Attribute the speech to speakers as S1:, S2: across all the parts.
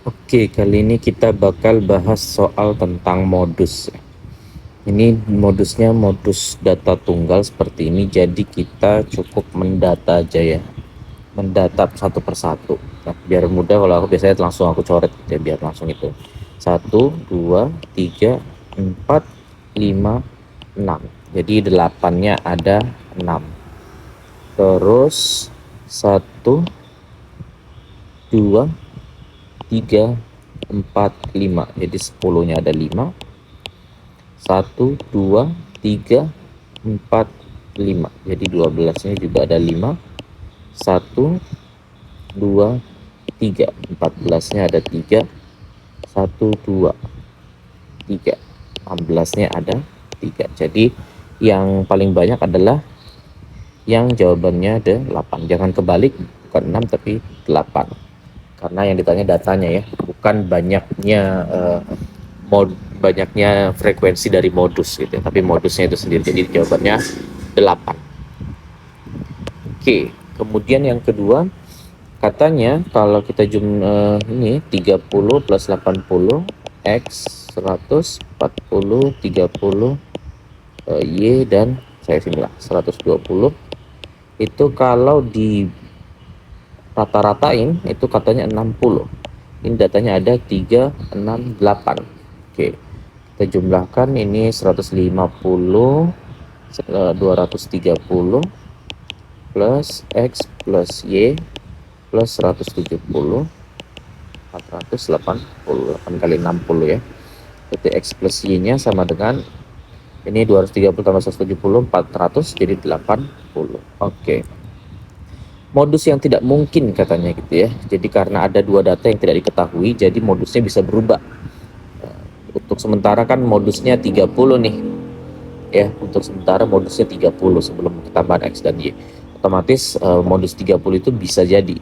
S1: Oke, kali ini kita bakal bahas soal tentang modus. Ini modusnya modus data tunggal seperti ini, jadi kita cukup mendata aja ya, mendata satu persatu. Nah, biar mudah kalau aku biasanya langsung aku coret gitu ya, biar langsung itu. 1, 2, 3, 4, 5, 6. Jadi 8-nya ada 6. Terus 1, 2, 3, 4, 5. Jadi 10-nya ada 5. 1, 2, 3, 4, 5. Jadi 12-nya juga ada 5. 1, 2, 3. 14-nya ada 3. 1, 2, 3. 16-nya ada 3. Jadi yang paling banyak adalah yang jawabannya ada 8. Jangan kebalik, bukan 6 tapi 8. Karena yang ditanya datanya ya, bukan banyaknya frekuensi dari modus gitu ya, tapi modusnya itu sendiri. Jadi jawabannya 8. Oke, kemudian yang kedua, katanya kalau kita ini 30 plus 80 X 100 40 30 Y dan saya sinilah 120, itu kalau di rata-ratain itu katanya 60. Ini datanya ada 3, 6, 8. Oke, kita jumlahkan ini 150, 230 plus X plus Y plus 170, 480. 8 kali 60 ya. Berarti X plus Y nya sama dengan ini 230 tambah 170, 400, jadi 80. Oke. Modus yang tidak mungkin katanya gitu ya. Jadi karena ada dua data yang tidak diketahui, jadi modusnya bisa berubah. Untuk sementara kan modusnya 30 nih. Ya, untuk sementara modusnya 30 sebelum ketambahan X dan Y. Otomatis modus 30 itu bisa jadi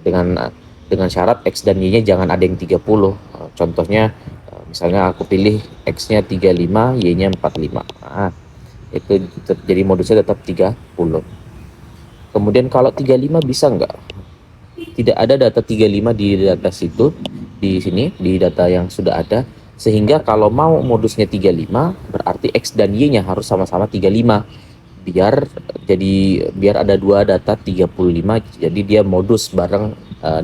S1: dengan syarat X dan Y-nya jangan ada yang 30. Contohnya misalnya aku pilih X-nya 35, Y-nya 45. Nah, itu jadi modusnya tetap 30. Kemudian kalau 35 bisa nggak? Tidak ada data 35 di data situ, di sini, di data yang sudah ada. Sehingga kalau mau modusnya 35, berarti X dan Y-nya harus sama-sama 35. Biar ada dua data 35, jadi dia modus bareng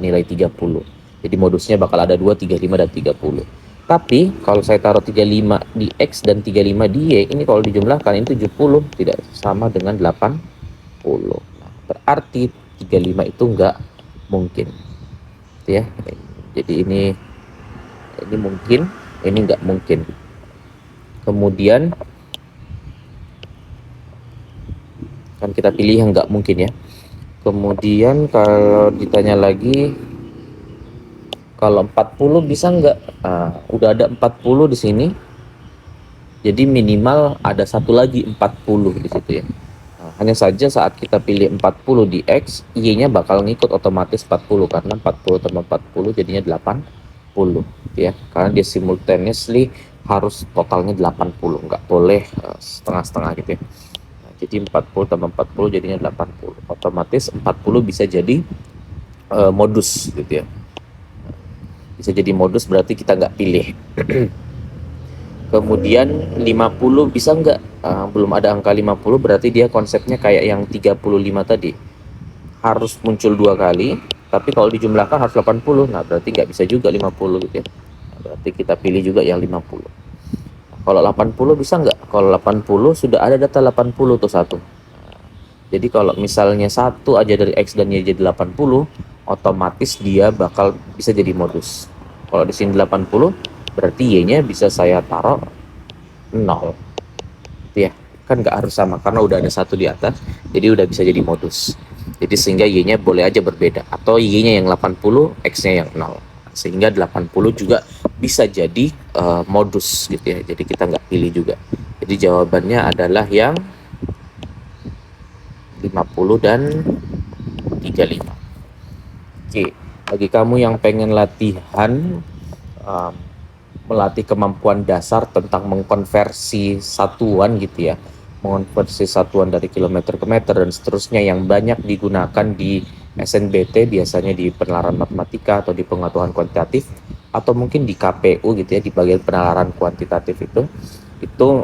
S1: nilai 30. Jadi modusnya bakal ada 2, 35 dan 30. Tapi kalau saya taruh 35 di X dan 35 di Y, ini kalau dijumlahkan ini 70, tidak sama dengan 80. Nah, berarti 35 itu enggak mungkin. Ya. Jadi ini mungkin, ini enggak mungkin. Kemudian kan kita pilih yang enggak mungkin ya. Kemudian kalau ditanya lagi, kalau 40 bisa enggak? Udah ada 40 di sini. Jadi minimal ada satu lagi 40 di situ ya. Hanya saja saat kita pilih 40 di X, Y-nya bakal ngikut otomatis 40 karena 40 tambah 40 jadinya 80 ya. Karena dia simultaneously harus totalnya 80, nggak boleh setengah-setengah gitu ya. Nah, jadi 40 tambah 40 jadinya 80. Otomatis 40 bisa jadi modus gitu ya. Bisa jadi modus berarti kita nggak pilih. Kemudian 50 bisa nggak? Belum ada angka 50, berarti dia konsepnya kayak yang 35 tadi. Harus muncul dua kali, tapi kalau dijumlahkan harus 80. Nah, berarti nggak bisa juga 50 gitu ya. Nah, berarti kita pilih juga yang 50. Nah, kalau 80 bisa nggak? Kalau 80 sudah ada data 80 tuh satu. Nah, jadi kalau misalnya satu aja dari X dan Y jadi 80, otomatis dia bakal bisa jadi modus. Kalau di sini 80, berarti Y-nya bisa saya taruh 0. Ya, kan nggak harus sama karena udah ada satu di atas, jadi udah bisa jadi modus. Jadi sehingga Y-nya boleh aja berbeda, atau Y-nya yang 80, X-nya yang 0. Sehingga 80 juga bisa jadi modus gitu ya. Jadi kita nggak pilih juga. Jadi jawabannya adalah yang 50 dan 35. Oke, bagi kamu yang pengen latihan melatih kemampuan dasar tentang mengkonversi satuan gitu ya, mengkonversi satuan dari kilometer ke meter dan seterusnya yang banyak digunakan di SNBT, biasanya di penalaran matematika atau di pengetahuan kuantitatif. atau mungkin di KPU gitu ya, di bagian penalaran kuantitatif itu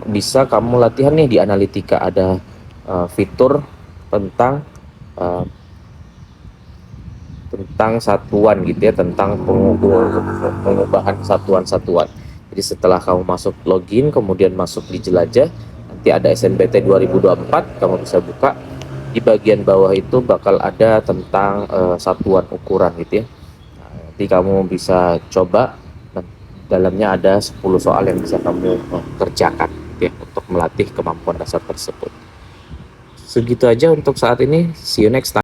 S1: bisa kamu latihan nih. Di analitika ada fitur tentang uh, satuan gitu ya, tentang pengubahan satuan-satuan. Jadi setelah kamu masuk login, kemudian masuk di jelajah, nanti ada SNBT 2024, kamu bisa buka. Di bagian bawah itu bakal ada tentang satuan ukuran gitu ya. Nah, nanti kamu bisa coba, dan dalamnya ada 10 soal yang bisa kamu kerjakan gitu ya, untuk melatih kemampuan dasar tersebut. Segitu aja untuk saat ini. See you next time.